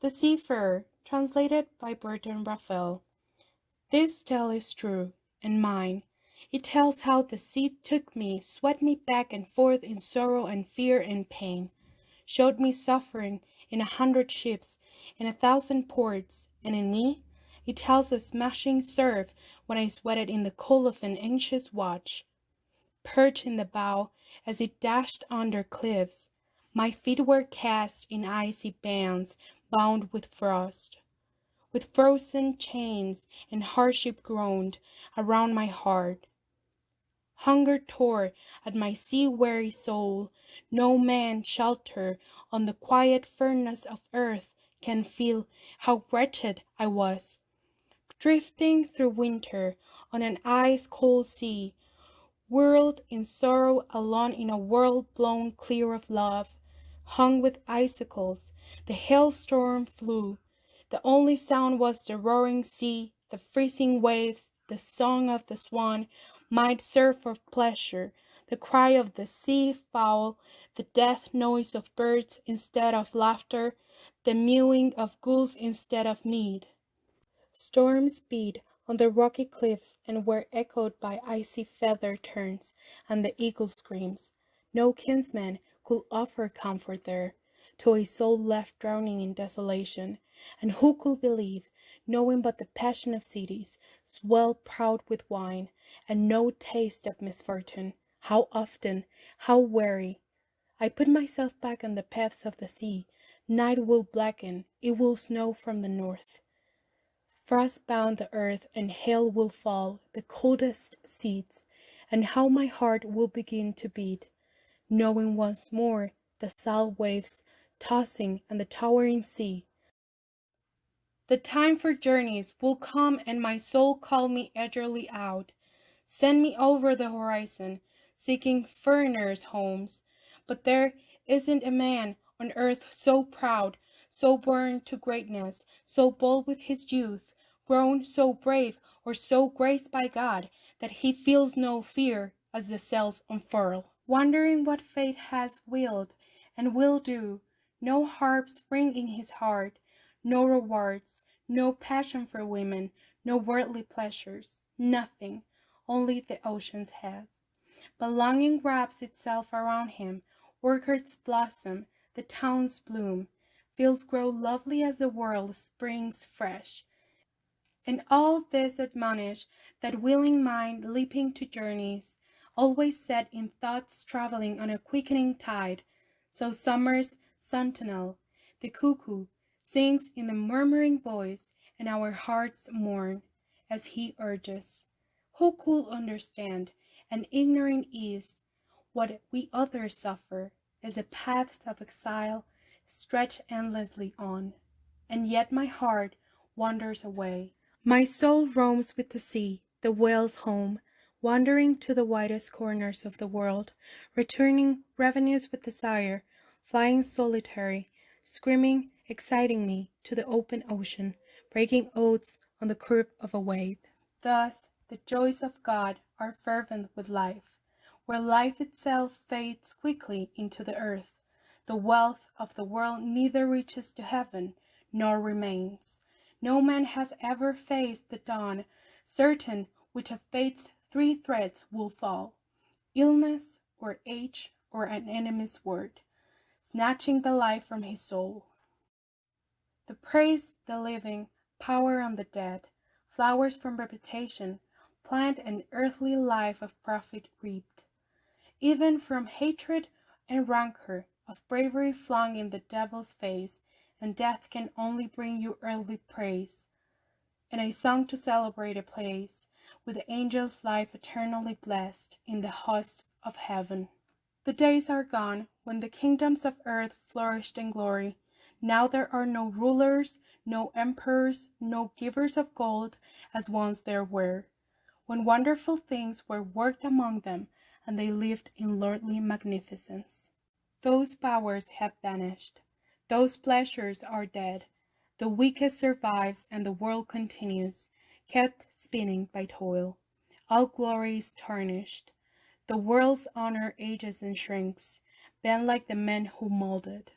The Seafarer, translated by Burton Raphael. This tale is true, and mine. It tells how the sea took me, swept me back and forth in sorrow and fear and pain, showed me suffering in 100 ships, in 1,000 ports, and in me, it tells of smashing surf when I sweated in the cold of an anxious watch. Perched in the bow as it dashed under cliffs, my feet were cast in icy bands bound with frost. With frozen chains and hardship groaned around my heart. Hunger tore at my sea-weary soul. No man sheltered on the quiet furnace of earth can feel how wretched I was. Drifting through winter on an ice-cold sea, whirled in sorrow alone in a world blown clear of love, hung with icicles, the hailstorm flew. The only sound was the roaring sea, the freezing waves, the song of the swan, my surf of pleasure, the cry of the sea fowl, the death noise of birds instead of laughter, the mewing of gulls instead of mead. Storms beat on the rocky cliffs and were echoed by icy feather turns and the eagle screams. No kinsman could offer comfort there to a soul left drowning in desolation, and who could believe, knowing but the passion of cities, swell proud with wine, and no taste of misfortune? How often, how weary! I put myself back on the paths of the sea. Night will blacken, it will snow from the north. Frost bound the earth, and hail will fall the coldest seats, and how my heart will begin to beat, knowing once more the salt waves tossing and the towering sea. The time for journeys will come, and my soul call me eagerly out. Send me over the horizon, seeking foreigners' homes. But there isn't a man on earth so proud, so born to greatness, so bold with his youth, grown so brave or so graced by God, that he feels no fear as the sails unfurl. Wondering what fate has willed and will do, no harps ring in his heart, no rewards, no passion for women, no worldly pleasures, nothing, only the ocean's head. But longing wraps itself around him, orchards blossom, the towns bloom, fields grow lovely as the world springs fresh. And all this admonish that willing mind leaping to journeys, always set in thoughts traveling on a quickening tide. So summer's sentinel, the cuckoo, sings in the murmuring voice, and our hearts mourn, as he urges. Who could understand, and ignorant is, what we others suffer, as the paths of exile stretch endlessly on, and yet my heart wanders away. My soul roams with the sea, the whale's home, wandering to the widest corners of the world, returning ravenous with desire, flying solitary, screaming, exciting me to the open ocean, breaking oaths on the curve of a wave. Thus, the joys of God are fervent with life, where life itself fades quickly into the earth. The wealth of the world neither reaches to heaven nor remains. No man has ever faced the dawn, certain which of fate's 3 threads will fall, illness or age or an enemy's word, snatching the life from his soul. The praise the living, power on the dead, flowers from reputation, plant an earthly life of profit reaped. Even from hatred and rancor, of bravery flung in the devil's face, and death can only bring you earthly praise, and a song to celebrate a place with the angels' life eternally blessed in the host of heaven. The days are gone when the kingdoms of earth flourished in glory. Now there are no rulers, no emperors, no givers of gold, as once there were, when wonderful things were worked among them, and they lived in lordly magnificence. Those powers have vanished. Those pleasures are dead. The weakest survives, and the world continues, kept spinning by toil. All glory is tarnished. The world's honor ages and shrinks, bent like the men who molded.